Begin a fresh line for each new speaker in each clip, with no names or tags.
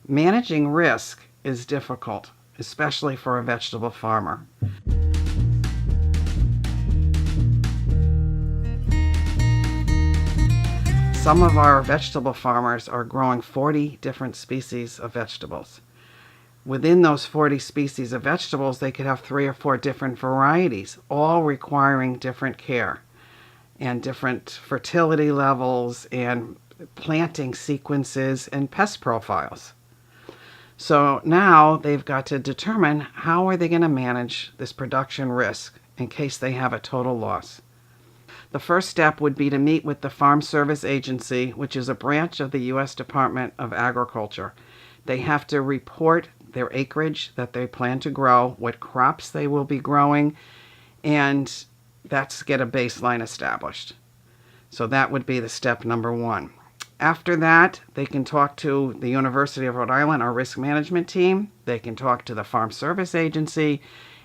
Managing risk is difficult, especially for a vegetable farmer. Some of our vegetable farmers are growing 40 different species of vegetables. Within those 40 species of vegetables, they could have 3 or 4 different varieties, all requiring different care and different fertility levels and planting sequences and pest profiles. So now they've got to determine how are they going to manage this production risk in case they have a total loss. The first step would be to meet with the Farm Service Agency, which is a branch of the U.S. Department of Agriculture. They have to report their acreage that they plan to grow, what crops they will be growing, and that's get a baseline established. So that would be the step number one. After that, they can talk to the University of Rhode Island, our risk management team. They can talk to the Farm Service Agency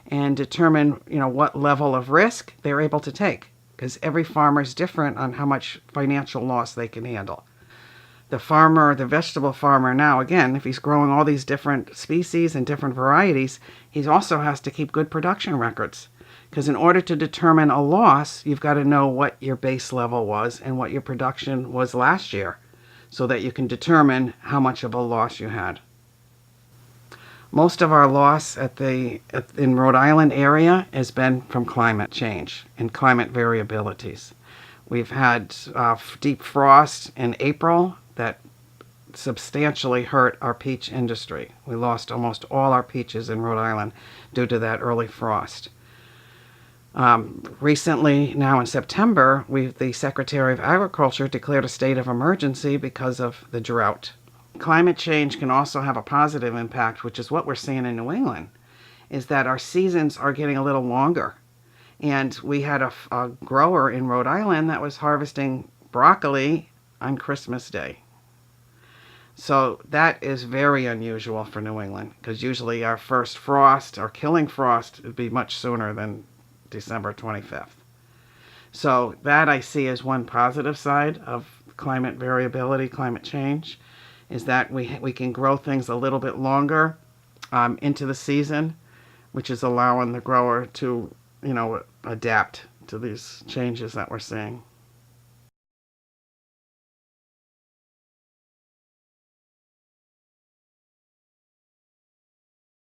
and determine, what level of risk they're able to take, because every farmer is different on how much financial loss they can handle. The vegetable farmer now, again, if he's growing all these different species and different varieties, he also has to keep good production records. Because in order to determine a loss, you've got to know what your base level was and what your production was last year, so that you can determine how much of a loss you had. Most of our loss in Rhode Island area has been from climate change and climate variabilities. We've had deep frost in April that substantially hurt our peach industry. We lost almost all our peaches in Rhode Island due to that early frost. Recently, now in September, the Secretary of Agriculture declared a state of emergency because of the drought. Climate change can also have a positive impact, which is what we're seeing in New England, is that our seasons are getting a little longer. And we had a grower in Rhode Island that was harvesting broccoli on Christmas Day. So that is very unusual for New England, because usually our first frost, our killing frost, would be much sooner than December 25th. So that I see as one positive side of climate variability, climate change, is that we can grow things a little bit longer into the season, which is allowing the grower to, adapt to these changes that we're seeing.